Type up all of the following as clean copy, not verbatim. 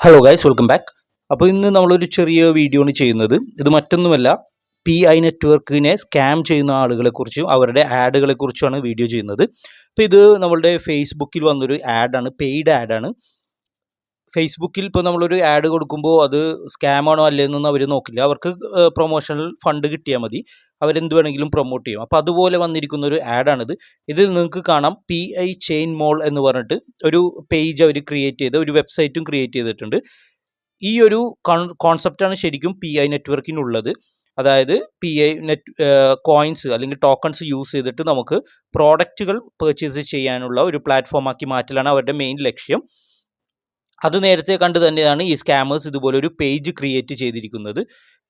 Hello guys, welcome back. അപ്പോൾ ഇന്ന് നമ്മളൊരു ചെറിയ വീഡിയോ ആണ് ചെയ്യുന്നത്. ഇത് മറ്റൊന്നുമല്ല, PI നെറ്റ്വർക്കിനെ സ്കാം ചെയ്യുന്ന ആളുകളെക്കുറിച്ചും അവരുടെ ആഡുകളെക്കുറിച്ചുമാണ് വീഡിയോ ചെയ്യുന്നത്. അപ്പോൾ ഇത് നമ്മളുടെ ഫേസ്ബുക്കിൽ വന്നൊരു ആഡാണ്, പെയ്ഡ് ആഡാണ്. ഫേസ്ബുക്കിൽ ഇപ്പോൾ നമ്മളൊരു ആഡ് കൊടുക്കുമ്പോൾ അത് സ്കാമാണോ അല്ലേന്നൊന്നും അവർ നോക്കില്ല. അവർക്ക് പ്രൊമോഷണൽ ഫണ്ട് കിട്ടിയാൽ മതി, അവരെന്ത് വേണമെങ്കിലും പ്രൊമോട്ട് ചെയ്യും. അപ്പോൾ അതുപോലെ വന്നിരിക്കുന്ന ഒരു ആഡാണിത്. ഇതിൽ നിങ്ങൾക്ക് കാണാം PI ചെയിൻ മോൾ എന്ന് പറഞ്ഞിട്ട് ഒരു പേജ് അവർ ക്രിയേറ്റ് ചെയ്ത് ഒരു വെബ്സൈറ്റും ക്രിയേറ്റ് ചെയ്തിട്ടുണ്ട്. ഈ ഒരു കോൺസെപ്റ്റാണ് ശരിക്കും PI നെറ്റ്വർക്കിനുള്ളത്. അതായത് PI കോയിൻസ് അല്ലെങ്കിൽ ടോക്കൺസ് യൂസ് ചെയ്തിട്ട് നമുക്ക് പ്രോഡക്റ്റുകൾ പർച്ചേസ് ചെയ്യാനുള്ള ഒരു പ്ലാറ്റ്ഫോമാക്കി മാറ്റലാണ് അവരുടെ മെയിൻ ലക്ഷ്യം. അത് നേരത്തെ കണ്ട് തന്നെയാണ് ഈ സ്കാമേഴ്സ് ഇതുപോലെ ഒരു പേജ് ക്രിയേറ്റ് ചെയ്തിരിക്കുന്നത്.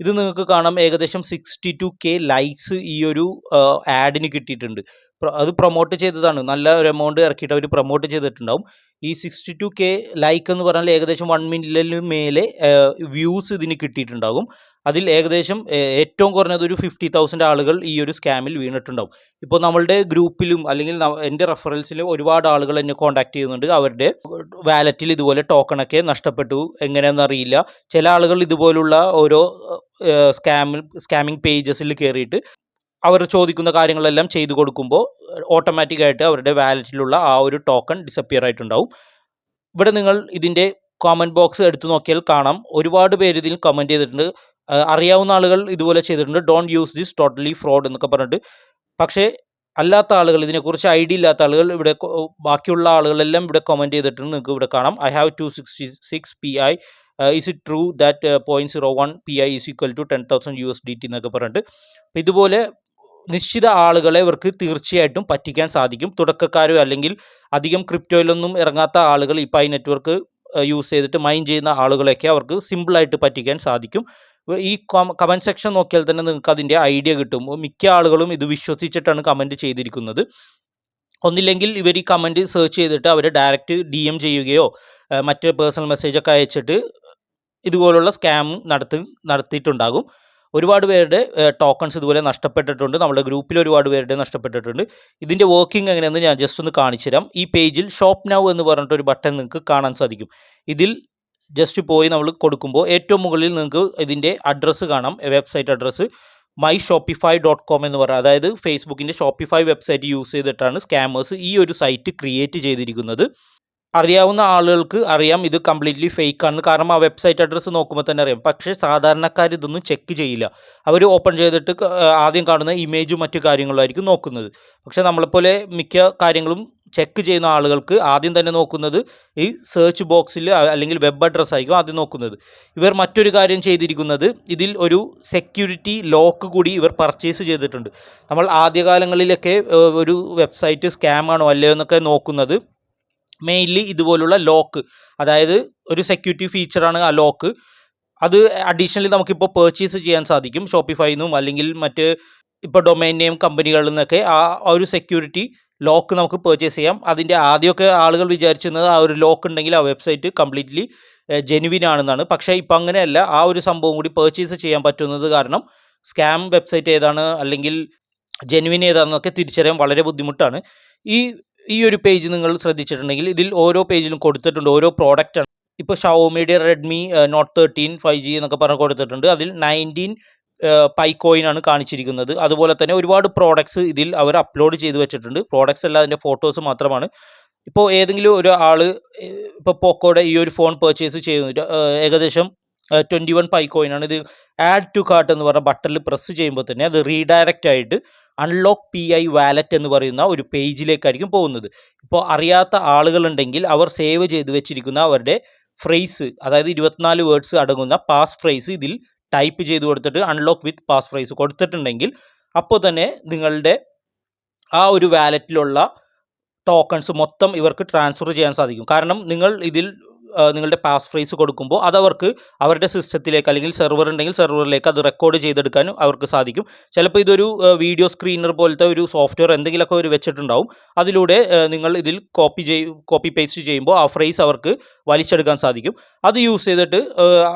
ഇത് നിങ്ങൾക്ക് കാണാം, ഏകദേശം 62K ലൈക്സ് ഈ ഒരു ആഡിന് കിട്ടിയിട്ടുണ്ട്. അത് പ്രൊമോട്ട് ചെയ്തതാണ്, നല്ല ഒരു എമൗണ്ട് ഇറക്കിയിട്ട് അവർ പ്രൊമോട്ട് ചെയ്തിട്ടുണ്ടാവും. ഈ 62K ലൈക്ക് എന്ന് പറഞ്ഞാൽ ഏകദേശം 1 മില്യണിന് മേലെ വ്യൂസ് ഇതിന് കിട്ടിയിട്ടുണ്ടാകും. അതിൽ ഏകദേശം ഏറ്റവും കുറഞ്ഞത് ഒരു 50,000 ആളുകൾ ഈ ഒരു സ്കാമിൽ വീണിട്ടുണ്ടാവും. ഇപ്പോൾ നമ്മളുടെ ഗ്രൂപ്പിലും അല്ലെങ്കിൽ എൻ്റെ റെഫറൻസിലും ഒരുപാട് ആളുകൾ എന്നെ കോൺടാക്ട് ചെയ്യുന്നുണ്ട്. അവരുടെ വാലറ്റിൽ ഇതുപോലെ ടോക്കണൊക്കെ നഷ്ടപ്പെട്ടു, എങ്ങനെയാണെന്ന് അറിയില്ല. ചില ആളുകൾ ഇതുപോലുള്ള ഓരോ സ്കാമിംഗ് പേജസിൽ കയറിയിട്ട് അവർ ചോദിക്കുന്ന കാര്യങ്ങളെല്ലാം ചെയ്തു കൊടുക്കുമ്പോൾ ഓട്ടോമാറ്റിക്കായിട്ട് അവരുടെ വാലറ്റിലുള്ള ആ ഒരു ടോക്കൺ ഡിസപ്പിയർ ആയിട്ടുണ്ടാവും. ഇവിടെ നിങ്ങൾ ഇതിൻ്റെ കമൻറ്റ് ബോക്സ് എടുത്തു നോക്കിയാൽ കാണാം, ഒരുപാട് പേര് ഇതിൽ കമൻറ്റ് ചെയ്തിട്ടുണ്ട്. അറിയാവുന്ന ആളുകൾ ഇതുപോലെ ചെയ്തിട്ടുണ്ട്, don't use this, totally fraud എന്നൊക്കെ പറഞ്ഞിട്ട്. പക്ഷേ അല്ലാത്ത ആളുകൾ, ഇതിനെക്കുറിച്ച് ഐഡിയ ഇല്ലാത്ത ആളുകൾ, ഇവിടെ ബാക്കിയുള്ള ആളുകളെല്ലാം ഇവിടെ കമൻറ്റ് ചെയ്തിട്ടുണ്ട്. നിങ്ങൾക്ക് ഇവിടെ കാണാം, I have 266 PI, is it true that 0.01 PI is equal to 10,000 USDT എന്നൊക്കെ പറഞ്ഞിട്ട്. അപ്പോൾ ഇതുപോലെ നിശ്ചിത ആളുകളെ ഇവർക്ക് തീർച്ചയായിട്ടും പറ്റിക്കാൻ സാധിക്കും. തുടക്കക്കാരോ അല്ലെങ്കിൽ അധികം ക്രിപ്റ്റോയിലൊന്നും ഇറങ്ങാത്ത ആളുകൾ ഈ PI നെറ്റ്വർക്ക് യൂസ് ചെയ്തിട്ട് മൈൻ ചെയ്യുന്ന ആളുകളെയൊക്കെ അവർക്ക് സിമ്പിളായിട്ട് പറ്റിക്കാൻ സാധിക്കും. ഈ കമൻറ്റ് സെക്ഷൻ നോക്കിയാൽ തന്നെ നിങ്ങൾക്ക് അതിൻ്റെ ഐഡിയ കിട്ടും. മിക്ക ആളുകളും ഇത് വിശ്വസിച്ചിട്ടാണ് കമൻറ്റ് ചെയ്തിരിക്കുന്നത്. ഒന്നില്ലെങ്കിൽ ഇവർ ഈ കമൻറ്റ് സെർച്ച് ചെയ്തിട്ട് അവർ ഡയറക്റ്റ് DM ചെയ്യുകയോ മറ്റ് പേഴ്സണൽ മെസ്സേജൊക്കെ അയച്ചിട്ട് ഇതുപോലുള്ള സ്കാം നടത്തിയിട്ടുണ്ടാകും. ഒരുപാട് പേരുടെ ടോക്കൺസ് ഇതുപോലെ നഷ്ടപ്പെട്ടിട്ടുണ്ട്. നമ്മുടെ ഗ്രൂപ്പിൽ ഒരുപാട് പേരുടെ നഷ്ടപ്പെട്ടിട്ടുണ്ട്. ഇതിൻ്റെ വർക്കിംഗ് എങ്ങനെയെന്ന് ഞാൻ ജസ്റ്റ് ഒന്ന് കാണിച്ചു തരാം. ഈ പേജിൽ ഷോപ്പ് നൗ എന്ന് പറഞ്ഞിട്ടൊരു ബട്ടൺ നിങ്ങൾക്ക് കാണാൻ സാധിക്കും. ഇതിൽ ജസ്റ്റ് പോയി നമ്മൾ കൊടുക്കുമ്പോൾ ഏറ്റവും മുകളിൽ നിങ്ങൾക്ക് ഇതിൻ്റെ അഡ്രസ്സ് കാണാം, വെബ്സൈറ്റ് അഡ്രസ്സ് myshopify.com എന്ന് പറയുക. അതായത് ഫേസ്ബുക്കിൻ്റെ ഷോപ്പിഫൈ വെബ്സൈറ്റ് യൂസ് ചെയ്തിട്ടാണ് സ്കാമേഴ്സ് ഈ ഒരു സൈറ്റ് ക്രിയേറ്റ് ചെയ്തിരിക്കുന്നത്. അറിയാവുന്ന ആളുകൾക്ക് അറിയാം ഇത് കംപ്ലീറ്റ്ലി ഫേക്ക് ആണ്, കാരണം ആ വെബ്സൈറ്റ് അഡ്രസ്സ് നോക്കുമ്പോൾ തന്നെ അറിയാം. പക്ഷേ സാധാരണക്കാർ ഇതൊന്നും ചെക്ക് ചെയ്യില്ല. അവർ ഓപ്പൺ ചെയ്തിട്ട് ആദ്യം കാണുന്ന ഇമേജും മറ്റു കാര്യങ്ങളായിരിക്കും നോക്കുന്നത്. പക്ഷേ നമ്മളെപ്പോലെ മിക്ക കാര്യങ്ങളും ചെക്ക് ചെയ്യുന്ന ആളുകൾക്ക് ആദ്യം തന്നെ നോക്കുന്നത് ഈ സെർച്ച് ബോക്സിൽ അല്ലെങ്കിൽ വെബ് അഡ്രസ്സ് ആയിരിക്കും ആദ്യം നോക്കുന്നത്. ഇവർ മറ്റൊരു കാര്യം ചെയ്തിരിക്കുന്നത്, ഇതിൽ ഒരു സെക്യൂരിറ്റി ലോക്ക് കൂടി ഇവർ പർച്ചേസ് ചെയ്തിട്ടുണ്ട്. നമ്മൾ ആദ്യകാലങ്ങളിലൊക്കെ ഒരു വെബ്സൈറ്റ് സ്കാം ആണോ അല്ലയോ എന്നൊക്കെ നോക്കുന്നത് മെയിൻലി ഇതുപോലുള്ള ലോക്ക്, അതായത് ഒരു സെക്യൂരിറ്റി ഫീച്ചറാണ് ആ ലോക്ക്. അത് അഡീഷണലി നമുക്കിപ്പോൾ പർച്ചേസ് ചെയ്യാൻ സാധിക്കും ഷോപ്പിഫൈയിൽ നിന്നും അല്ലെങ്കിൽ മറ്റ് ഇപ്പോൾ ഡൊമൈൻ നെയിം കമ്പനികളിൽ നിന്നൊക്കെ ആ ഒരു സെക്യൂരിറ്റി ലോക്ക് നമുക്ക് പർച്ചേസ് ചെയ്യാം. അതിൻ്റെ ആദ്യമൊക്കെ ആളുകൾ വിചാരിച്ചിരുന്നത് ആ ഒരു ലോക്ക് ഉണ്ടെങ്കിൽ ആ വെബ്സൈറ്റ് കംപ്ലീറ്റ്ലി ജെനുവിൻ ആണെന്നാണ്. പക്ഷേ ഇപ്പം അങ്ങനെയല്ല, ആ ഒരു സംഭവം കൂടി പർച്ചേസ് ചെയ്യാൻ പറ്റുന്നത് കാരണം സ്കാം വെബ്സൈറ്റ് ഏതാണ് അല്ലെങ്കിൽ ജെനുവിൻ ഏതാണെന്നൊക്കെ തിരിച്ചറിയാൻ വളരെ ബുദ്ധിമുട്ടാണ്. ഈ ഒരു പേജ് നിങ്ങൾ ശ്രദ്ധിച്ചിട്ടുണ്ടെങ്കിൽ ഇതിൽ ഓരോ പേജിലും കൊടുത്തിട്ടുണ്ട് ഓരോ പ്രോഡക്റ്റാണ്. ഇപ്പോൾ ഷവോമിയുടെ റെഡ്മി നോട്ട് 13 5G എന്നൊക്കെ പറഞ്ഞ് കൊടുത്തിട്ടുണ്ട്. അതിൽ 19 പൈ കോയിൻ ആണ് കാണിച്ചിരിക്കുന്നത്. അതുപോലെ തന്നെ ഒരുപാട് പ്രോഡക്ട്സ് ഇതിൽ അവർ അപ്ലോഡ് ചെയ്ത് വെച്ചിട്ടുണ്ട്. പ്രോഡക്ട്സ് അല്ല, അതിൻ്റെ ഫോട്ടോസ് മാത്രമാണ്. ഇപ്പോൾ ഏതെങ്കിലും ഒരു ആൾ ഇപ്പോൾ പോക്കോയുടെ ഈ ഒരു ഫോൺ പർച്ചേസ് ചെയ്യുന്നത് ഏകദേശം 21 പൈ കോയിൻ ആണ്. ഇത് ആഡ് ടു കാർട്ട് എന്ന് പറഞ്ഞ ബട്ടണിൽ പ്രസ് ചെയ്യുമ്പോൾ തന്നെ അത് റീഡയറക്റ്റ് ആയിട്ട് അൺലോക്ക് PI വാലറ്റ് എന്ന് പറയുന്ന ഒരു പേജിലേക്കായിരിക്കും പോകുന്നത്. ഇപ്പോൾ അറിയാത്ത ആളുകളുണ്ടെങ്കിൽ അവർ സേവ് ചെയ്ത് വെച്ചിരിക്കുന്ന അവരുടെ ഫ്രേസ്, അതായത് 24 വേർഡ്സ് അടങ്ങുന്ന പാസ് ഫ്രേസ് ഇതിൽ ടൈപ്പ് ചെയ്ത് കൊടുത്തിട്ട് അൺലോക്ക് വിത്ത് പാസ് ഫ്രേസ് കൊടുത്തിട്ടുണ്ടെങ്കിൽ അപ്പോൾ തന്നെ നിങ്ങളുടെ ആ ഒരു വാലറ്റിലുള്ള ടോക്കൺസ് മൊത്തം ഇവർക്ക് ട്രാൻസ്ഫർ ചെയ്യാൻ സാധിക്കും. കാരണം നിങ്ങൾ ഇതിൽ നിങ്ങളുടെ പാസ് ഫ്രേസ് കൊടുക്കുമ്പോൾ അതവർക്ക് അവരുടെ സിസ്റ്റത്തിലേക്ക് അല്ലെങ്കിൽ സെർവർ ഉണ്ടെങ്കിൽ സെർവറിലേക്ക് അത് റെക്കോർഡ് ചെയ്തെടുക്കാനും അവർക്ക് സാധിക്കും. ചിലപ്പോൾ ഇതൊരു വീഡിയോ സ്ക്രീനർ പോലത്തെ ഒരു സോഫ്റ്റ്വെയർ എന്തെങ്കിലുമൊക്കെ അവർ വെച്ചിട്ടുണ്ടാവും. അതിലൂടെ നിങ്ങൾ ഇതിൽ കോപ്പി പേസ്റ്റ് ചെയ്യുമ്പോൾ ആ ഫ്രേസ് അവർക്ക് വലിച്ചെടുക്കാൻ സാധിക്കും. അത് യൂസ് ചെയ്തിട്ട്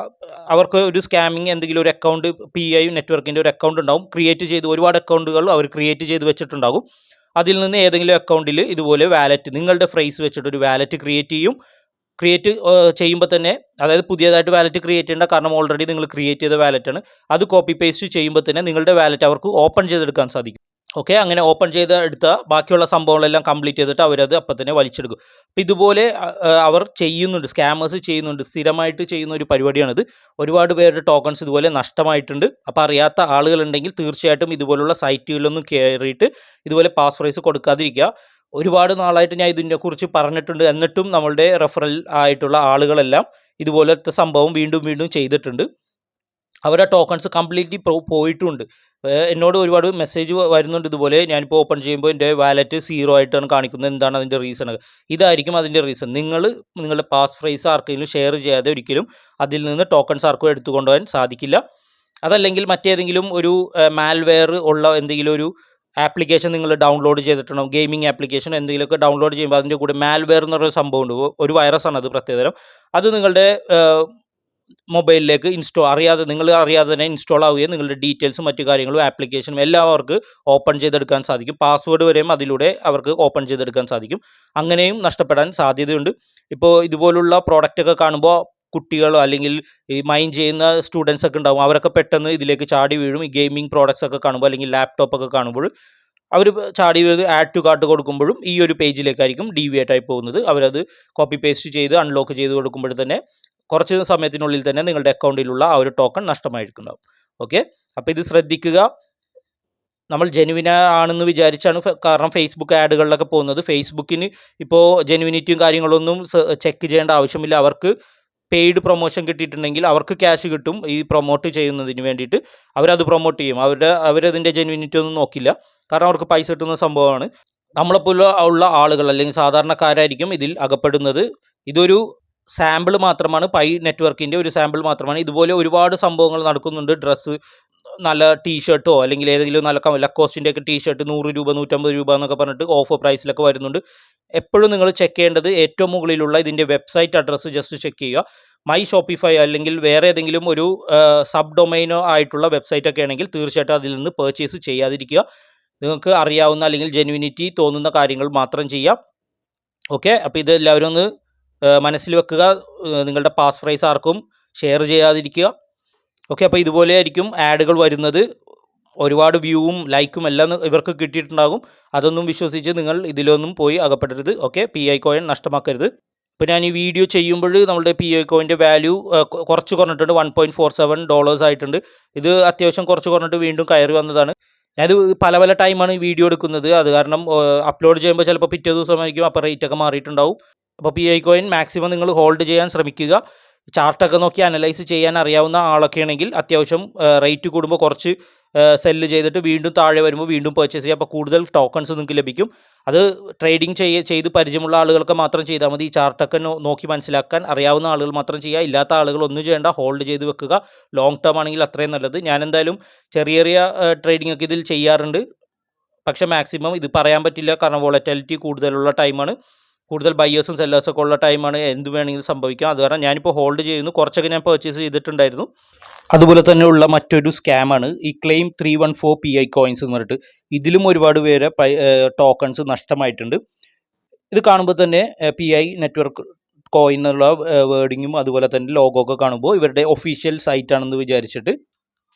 അവർക്ക് ഒരു സ്കാമിങ് എന്തെങ്കിലും ഒരു അക്കൗണ്ട് PI നെറ്റ്വർക്കിൻ്റെ ഒരു അക്കൗണ്ട് ഉണ്ടാവും, ക്രിയേറ്റ് ചെയ്ത് ഒരുപാട് അക്കൗണ്ടുകൾ അവർ ക്രിയേറ്റ് ചെയ്ത് വെച്ചിട്ടുണ്ടാകും. അതിൽ നിന്ന് ഏതെങ്കിലും അക്കൗണ്ടിൽ ഇതുപോലെ വാലറ്റ് നിങ്ങളുടെ ഫ്രേസ് വെച്ചിട്ടൊരു വാലറ്റ് ക്രിയേറ്റ് ചെയ്യും. ക്രിയേറ്റ് ചെയ്യുമ്പോൾ തന്നെ, അതായത് പുതിയതായിട്ട് വാലറ്റ് ക്രിയേറ്റ് ചെയ്യേണ്ട, കാരണം ഓൾറെഡി നിങ്ങൾ ക്രിയേറ്റ് ചെയ്ത വാലറ്റാണ്. അത് കോപ്പി പേസ്റ്റ് ചെയ്യുമ്പോൾ തന്നെ നിങ്ങളുടെ വാലറ്റ് അവർക്ക് ഓപ്പൺ ചെയ്തെടുക്കാൻ സാധിക്കും. ഓക്കെ, അങ്ങനെ ഓപ്പൺ ചെയ്ത് എടുത്ത ബാക്കിയുള്ള സംഭവങ്ങളെല്ലാം കംപ്ലീറ്റ് ചെയ്തിട്ട് അവരത് അപ്പം തന്നെ വലിച്ചെടുക്കും. അപ്പം ഇതുപോലെ അവർ ചെയ്യുന്നുണ്ട്, സ്കാമേഴ്സ് ചെയ്യുന്നുണ്ട്, സ്ഥിരമായിട്ട് ചെയ്യുന്ന ഒരു പരിപാടിയാണിത്. ഒരുപാട് പേരുടെ ടോക്കൺസ് ഇതുപോലെ നഷ്ടമായിട്ടുണ്ട്. അപ്പോൾ അറിയാത്ത ആളുകളുണ്ടെങ്കിൽ തീർച്ചയായിട്ടും ഇതുപോലുള്ള സൈറ്റുകളിലൊന്നും കയറിയിട്ട് ഇതുപോലെ പാസ് ഫ്രൈസ് കൊടുക്കാതിരിക്കുക. ഒരുപാട് നാളായിട്ട് ഞാൻ ഇതിനെക്കുറിച്ച് പറഞ്ഞിട്ടുണ്ട്, എന്നിട്ടും നമ്മളുടെ റെഫറൽ ആയിട്ടുള്ള ആളുകളെല്ലാം ഇതുപോലത്തെ സംഭവം വീണ്ടും വീണ്ടും ചെയ്തിട്ടുണ്ട്. അവരുടെ ടോക്കൺസ് കംപ്ലീറ്റ്ലി പോയിട്ടുണ്ട്. എന്നോട് ഒരുപാട് മെസ്സേജ് വരുന്നുണ്ട് ഇതുപോലെ, ഞാനിപ്പോൾ ഓപ്പൺ ചെയ്യുമ്പോൾ എൻ്റെ വാലറ്റ് 0 ആയിട്ടാണ് കാണിക്കുന്നത്, എന്താണ് അതിൻ്റെ റീസൺ? ഇതായിരിക്കും അതിൻ്റെ റീസൺ. നിങ്ങളുടെ പാസ് ഫ്രൈസ് ആർക്കെങ്കിലും ഷെയർ ചെയ്യാതെ ഒരിക്കലും അതിൽ നിന്ന് ടോക്കൺസ് ആർക്കും എടുത്തു കൊണ്ടുപോകാൻ സാധിക്കില്ല. അതല്ലെങ്കിൽ മറ്റേതെങ്കിലും ഒരു മാൽവെയർ ഉള്ള എന്തെങ്കിലും ഒരു ആപ്ലിക്കേഷൻ നിങ്ങൾ ഡൗൺലോഡ് ചെയ്തിട്ടുണ്ടാവും, ഗെയിമിംഗ് ആപ്ലിക്കേഷൻ എന്തെങ്കിലുമൊക്കെ ഡൗൺലോഡ് ചെയ്യുമ്പോൾ അതിൻ്റെ കൂടെ മാൽവെയർ എന്ന് പറയുന്ന സംഭവമുണ്ട്, ഒരു വൈറസാണ് അത് പ്രത്യേകതരം. അത് നിങ്ങളുടെ മൊബൈലിലേക്ക് നിങ്ങൾ അറിയാതെ തന്നെ ഇൻസ്റ്റാൾ ആവുകയും നിങ്ങളുടെ ഡീറ്റെയിൽസും മറ്റു കാര്യങ്ങളും ആപ്ലിക്കേഷനും എല്ലാം അവർക്ക് ഓപ്പൺ ചെയ്തെടുക്കാൻ സാധിക്കും. പാസ്വേഡ് വരെയും അതിലൂടെ അവർക്ക് ഓപ്പൺ ചെയ്തെടുക്കാൻ സാധിക്കും. അങ്ങനെയും നഷ്ടപ്പെടാൻ സാധ്യതയുണ്ട്. ഇപ്പോൾ ഇതുപോലുള്ള പ്രോഡക്റ്റൊക്കെ കാണുമ്പോൾ കുട്ടികളോ അല്ലെങ്കിൽ ഈ മൈൻഡ് ചെയ്യുന്ന സ്റ്റുഡൻസ് ഒക്കെ ഉണ്ടാവും, അവരൊക്കെ പെട്ടെന്ന് ഇതിലേക്ക് ചാടി വീഴും. ഈ ഗെയിമിംഗ് പ്രോഡക്ട്സ് ഒക്കെ കാണുമ്പോൾ അല്ലെങ്കിൽ ലാപ്ടോപ്പൊക്കെ കാണുമ്പോൾ അവർ ചാടി വീഴും. ആഡ് ടു കാർട്ട് കൊടുക്കുമ്പോഴും ഈ ഒരു പേജിലേക്കായിരിക്കും ഡീവിയേറ്റ് ആയി പോകുന്നത്. അവരത് കോപ്പി പേസ്റ്റ് ചെയ്ത് അൺലോക്ക് ചെയ്ത് കൊടുക്കുമ്പോൾ തന്നെ കുറച്ച് സമയത്തിനുള്ളിൽ തന്നെ നിങ്ങളുടെ അക്കൗണ്ടിലുള്ള ആ ഒരു ടോക്കൺ നഷ്ടമായിട്ടുണ്ടാവും. ഓക്കെ, അപ്പോൾ ഇത് ശ്രദ്ധിക്കുക. നമ്മൾ ജെനുവിൻ ആണെന്ന് വിചാരിച്ചാണ്, കാരണം ഫേസ്ബുക്ക് ആഡുകളിലൊക്കെ പോകുന്നത്. ഫേസ്ബുക്കിന് ഇപ്പോൾ ജെനുവിനിറ്റിയും കാര്യങ്ങളൊന്നും ചെക്ക് ചെയ്യേണ്ട ആവശ്യമില്ല. അവർക്ക് പെയ്ഡ് പ്രൊമോഷൻ കിട്ടിയിട്ടുണ്ടെങ്കിൽ അവർക്ക് ക്യാഷ് കിട്ടും. ഈ പ്രൊമോട്ട് ചെയ്യുന്നതിന് വേണ്ടിയിട്ട് അവരത് പ്രൊമോട്ട് ചെയ്യും. അവരതിൻ്റെ ജെനുവിനിറ്റി ഒന്നും നോക്കില്ല, കാരണം അവർക്ക് പൈസ കിട്ടുന്ന സംഭവമാണ്. നമ്മളെപ്പോലെ ഉള്ള ആളുകൾ അല്ലെങ്കിൽ സാധാരണക്കാരായിരിക്കും ഇതിൽ അകപ്പെടുന്നത്. ഇതൊരു സാമ്പിൾ മാത്രമാണ്, പൈ നെറ്റ്വർക്കിൻ്റെ ഒരു സാമ്പിൾ മാത്രമാണ്. ഇതുപോലെ ഒരുപാട് സംഭവങ്ങൾ നടക്കുന്നുണ്ട്. ഡ്രസ്സ്, നല്ല ടീഷർട്ടോ അല്ലെങ്കിൽ ഏതെങ്കിലും നല്ല ലക്കോസ്റ്റിൻ്റെ ഒക്കെ ടീഷർട്ട് 100 രൂപ 150 രൂപ എന്നൊക്കെ പറഞ്ഞിട്ട് ഓഫർ പ്രൈസിലൊക്കെ വരുന്നുണ്ട്. എപ്പോഴും നിങ്ങൾ ചെക്ക് ചെയ്യേണ്ടത് ഏറ്റവും മുകളിലുള്ള ഇതിൻ്റെ വെബ്സൈറ്റ് അഡ്രസ്സ് ജസ്റ്റ് ചെക്ക് ചെയ്യുക. മൈ ഷോപ്പിഫൈ അല്ലെങ്കിൽ വേറെ ഏതെങ്കിലും ഒരു സബ് ഡൊമൈനോ ആയിട്ടുള്ള വെബ്സൈറ്റ് ഒക്കെ ആണെങ്കിൽ തീർച്ചയായിട്ടും അതിൽ നിന്ന് പർച്ചേസ് ചെയ്യാതിരിക്കുക. നിങ്ങൾക്ക് അറിയാവുന്ന അല്ലെങ്കിൽ ജെനുവിനിറ്റി തോന്നുന്ന കാര്യങ്ങൾ മാത്രം ചെയ്യാം. ഓക്കെ, അപ്പോൾ ഇത് എല്ലാവരും ഒന്ന് മനസ്സിൽ വെക്കുക. നിങ്ങളുടെ പാസ് ഫ്രൈസ് ആർക്കും ഷെയർ ചെയ്യാതിരിക്കുക. ഓക്കെ, അപ്പോൾ ഇതുപോലെ ആയിരിക്കും ആഡുകൾ വരുന്നത്. ഒരുപാട് വ്യൂവും ലൈക്കും എല്ലാം ഇവർക്ക് കിട്ടിയിട്ടുണ്ടാകും. അതൊന്നും വിശ്വസിച്ച് നിങ്ങൾ ഇതിലൊന്നും പോയി അകപ്പെടരുത്. ഓക്കെ, PI കോയിൻ നഷ്ടമാക്കരുത്. ഇപ്പോൾ ഞാൻ ഈ വീഡിയോ ചെയ്യുമ്പോൾ നമ്മുടെ PI കോയിൻ്റെ വാല്യൂ കുറച്ച് കുറഞ്ഞിട്ടുണ്ട്, $1.47 ആയിട്ടുണ്ട്. ഇത് അത്യാവശ്യം കുറച്ച് കുറഞ്ഞിട്ട് വീണ്ടും കയറി വന്നതാണ്. ഞാനിത് പല ടൈമാണ് വീഡിയോ എടുക്കുന്നത്, അത് കാരണം അപ്ലോഡ് ചെയ്യുമ്പോൾ ചിലപ്പോൾ പിറ്റേ ദിവസമായിരിക്കും, അപ്പോൾ റേറ്റൊക്കെ മാറിയിട്ടുണ്ടാവും. അപ്പോൾ PI കോയിൻ മാക്സിമം നിങ്ങൾ ഹോൾഡ് ചെയ്യാൻ ശ്രമിക്കുക. ചാർട്ടൊക്കെ നോക്കി അനലൈസ് ചെയ്യാൻ അറിയാവുന്ന ആളൊക്കെ ആണെങ്കിൽ അത്യാവശ്യം റേറ്റ് കൂടുമ്പോൾ കുറച്ച് സെല്ല് ചെയ്തിട്ട് വീണ്ടും താഴെ വരുമ്പോൾ വീണ്ടും പർച്ചേസ് ചെയ്യുക. അപ്പോൾ കൂടുതൽ ടോക്കൺസ് നിങ്ങൾക്ക് ലഭിക്കും. അത് ട്രേഡിംഗ് ചെയ്ത് പരിചയമുള്ള ആളുകൾക്ക് മാത്രം ചെയ്താൽ മതി. ഈ ചാർട്ടൊക്കെ നോക്കി മനസ്സിലാക്കാൻ അറിയാവുന്ന ആളുകൾ മാത്രം ചെയ്യുക. ഇല്ലാത്ത ആളുകൾ ഒന്നും ചെയ്യേണ്ട, ഹോൾഡ് ചെയ്ത് വെക്കുക. ലോങ് ടേം ആണെങ്കിൽ അത്രയും നല്ലത്. ഞാൻ എന്തായാലും ചെറിയ ട്രേഡിംഗ് ഒക്കെ ഇതിൽ ചെയ്യാറുണ്ട്. പക്ഷേ മാക്സിമം ഇത് പറയാൻ പറ്റില്ല, കാരണം വോളറ്റാലിറ്റി കൂടുതലുള്ള ടൈമാണ്, കൂടുതൽ ബയേഴ്സും സെല്ലേഴ്സൊക്കെ ഉള്ള ടൈമാണ്, എന്ത് വേണമെങ്കിലും സംഭവിക്കാം. അത് കാരണം ഞാനിപ്പോൾ ഹോൾഡ് ചെയ്യുന്നു. കുറച്ചൊക്കെ ഞാൻ പർച്ചേസ് ചെയ്തിട്ടുണ്ടായിരുന്നു. അതുപോലെ തന്നെയുള്ള മറ്റൊരു സ്കാമാണ് ഈ ക്ലെയിം 314 PI കോയിൻസ് എന്ന് പറഞ്ഞിട്ട്. ഇതിലും ഒരുപാട് പേരെ ടോക്കൺസ് നഷ്ടമായിട്ടുണ്ട്. ഇത് കാണുമ്പോൾ തന്നെ PI നെറ്റ്വർക്ക് കോയിൻ എന്നുള്ള വേർഡിങ്ങും അതുപോലെ തന്നെ ലോഗോ ഒക്കെ കാണുമ്പോൾ ഇവരുടെ ഒഫീഷ്യൽ സൈറ്റാണെന്ന് വിചാരിച്ചിട്ട്,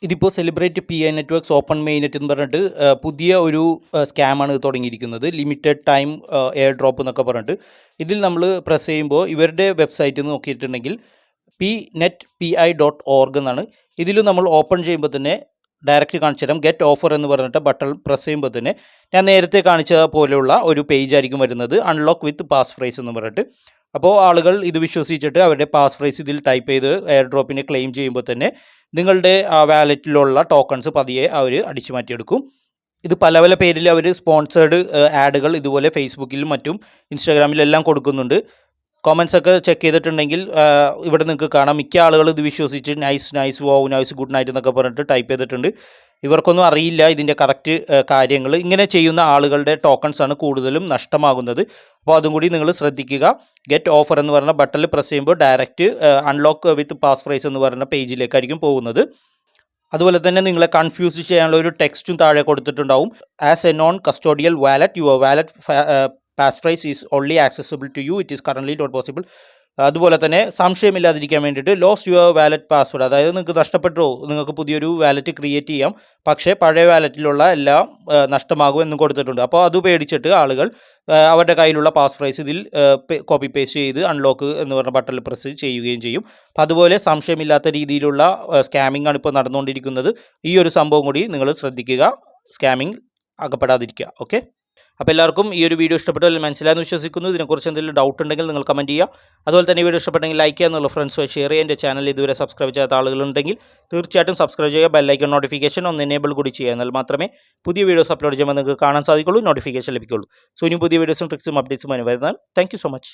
ഇതിപ്പോൾ സെലിബ്രേറ്റ് PI നെറ്റ്വർക്ക്സ് ഓപ്പൺ മെയിനെറ്റ് എന്ന് പറഞ്ഞിട്ട് പുതിയ ഒരു സ്കാമാണ് തുടങ്ങിയിരിക്കുന്നത്. ലിമിറ്റഡ് ടൈം എയർ ഡ്രോപ്പ് എന്നൊക്കെ പറഞ്ഞിട്ട്. ഇതിൽ നമ്മൾ പ്രസ് ചെയ്യുമ്പോൾ ഇവരുടെ വെബ്സൈറ്റ് നോക്കിയിട്ടുണ്ടെങ്കിൽ pnetpi.org എന്നാണ്. ഇതിൽ നമ്മൾ ഓപ്പൺ ചെയ്യുമ്പോൾ തന്നെ ഡയറക്റ്റ് കാണിച്ചു തരാം. ഗെറ്റ് ഓഫർ എന്ന് പറഞ്ഞിട്ട് ബട്ടൺ പ്രസ് ചെയ്യുമ്പോൾ തന്നെ ഞാൻ നേരത്തെ കാണിച്ച പോലെയുള്ള ഒരു പേജ് ആയിരിക്കും വരുന്നത്, അൺലോക്ക് വിത്ത് പാസ് ഫ്രൈസ് എന്ന് പറഞ്ഞിട്ട്. അപ്പോൾ ആളുകൾ ഇത് വിശ്വസിച്ചിട്ട് അവരുടെ പാസ് ഫ്രൈസ് ഇതിൽ ടൈപ്പ് ചെയ്ത് എയർ ഡ്രോപ്പിനെ ക്ലെയിം ചെയ്യുമ്പോൾ തന്നെ നിങ്ങളുടെ ആ വാലറ്റിലുള്ള ടോക്കൺസ് പതിയെ അവർ അടിച്ചു മാറ്റിയെടുക്കും. ഇത് പല പേരിൽ അവർ സ്പോൺസേർഡ് ആഡുകൾ ഇതുപോലെ ഫേസ്ബുക്കിലും മറ്റും ഇൻസ്റ്റാഗ്രാമിലെല്ലാം കൊടുക്കുന്നുണ്ട്. കോമൻസ് ഒക്കെ ചെക്ക് ചെയ്തിട്ടുണ്ടെങ്കിൽ ഇവിടെ നിങ്ങൾക്ക് കാണാം, മിക്ക ആളുകൾ ഇത് വിശ്വസിച്ച് നൈസ് വോ നൈസ് ഗുഡ് നൈറ്റ് എന്നൊക്കെ പറഞ്ഞിട്ട് ടൈപ്പ് ചെയ്തിട്ടുണ്ട്. ഇവർക്കൊന്നും അറിയില്ല ഇതിൻ്റെ കറക്റ്റ് കാര്യങ്ങൾ. ഇങ്ങനെ ചെയ്യുന്ന ആളുകളുടെ ടോക്കൺസാണ് കൂടുതലും നഷ്ടമാകുന്നത്. അപ്പോൾ അതും കൂടി നിങ്ങൾ ശ്രദ്ധിക്കുക. ഗെറ്റ് ഓഫർ എന്ന് പറഞ്ഞ ബട്ടണിൽ പ്രസ് ചെയ്യുമ്പോൾ ഡയറക്റ്റ് അൺലോക്ക് വിത്ത് പാസ് ഫ്രൈസ് എന്ന് പറയുന്ന പേജിലേക്കായിരിക്കും പോകുന്നത്. അതുപോലെ തന്നെ നിങ്ങളെ കൺഫ്യൂസ് ചെയ്യാനുള്ള ഒരു ടെക്സ്റ്റും താഴെ കൊടുത്തിട്ടുണ്ടാവും. As a non custodial wallet your wallet passphrase is only accessible to you, it is currently not possible. അതുപോലെ തന്നെ സംശയമില്ലാതിരിക്കാൻ വേണ്ടിയിട്ട് ലോസ്റ്റ് യുവർ വാലറ്റ് പാസ്വേഡ്, അതായത് നിങ്ങൾക്ക് നഷ്ടപ്പെട്ടോ, നിങ്ങൾക്ക് പുതിയൊരു വാലറ്റ് ക്രിയേറ്റ് ചെയ്യാം, പക്ഷേ പഴയ വാലറ്റിലുള്ള എല്ലാം നഷ്ടമാകും എന്നും കൊടുത്തിട്ടുണ്ട്. അപ്പോൾ അത് പേടിച്ചിട്ട് ആളുകൾ അവരുടെ കയ്യിലുള്ള പാസ് ഫ്രേസ് ഇതിൽ കോപ്പി പേസ്റ്റ് ചെയ്ത് അൺലോക്ക് എന്ന് പറഞ്ഞ ബട്ടണിൽ പ്രസ് ചെയ്യുകയും ചെയ്യും. അപ്പോൾ അതുപോലെ സംശയമില്ലാത്ത രീതിയിലുള്ള സ്കാമിംഗ് ആണ് ഇപ്പോൾ നടന്നുകൊണ്ടിരിക്കുന്നത്. ഈ ഒരു സംഭവം കൂടി നിങ്ങൾ ശ്രദ്ധിക്കുക, സ്കാമിംഗ് അകപ്പെടാതിരിക്കുക. ഓക്കെ, അപ്പോൾ എല്ലാവർക്കും ഈ ഒരു വീഡിയോ ഇഷ്ടപ്പെട്ടു അല്ലെങ്കിൽ മനസ്സിലായെന്ന് വിശ്വസിക്കുന്നു. ഇതിനെക്കുറിച്ച് എന്തെങ്കിലും ഡൗട്ട് ഉണ്ടെങ്കിൽ നിങ്ങൾ കമൻറ്റ് ചെയ്യുക. അതുപോലെ തന്നെ ഈ വീഡിയോ ഇഷ്ടപ്പെട്ടെങ്കിൽ ലൈക്ക് ചെയ്യുക, എന്നുള്ള ഫ്രണ്ട്സുമായി ഷെയർ ചെയ്യുക. എൻ്റെ ചാനൽ ഇതുവരെ സബ്സ്ക്രൈബ് ചെയ്യാത്ത ആളുകളുണ്ടെങ്കിൽ തീർച്ചയായിട്ടും സബ്സ്ക്രൈബ് ചെയ്യുക. ബെല്ലൈക്കൺ നോട്ടിഫിക്കേഷൻ ഒന്ന് എനേബിൾ കൂടി ചെയ്യുക, എന്നാൽ മാത്രമേ പുതിയ വീഡിയോസ് അപ്ലോഡ് ചെയ്യുമ്പോൾ നിങ്ങൾക്ക് കാണാൻ സാധിക്കുള്ളൂ, നോട്ടിഫിക്കേഷൻ ലഭിക്കുള്ളൂ. സോ ഇനി പുതിയ വീഡിയോസും ട്രിക്സും അപ്ഡേറ്റ്സും വരുന്നതാണ്. Thank you so much.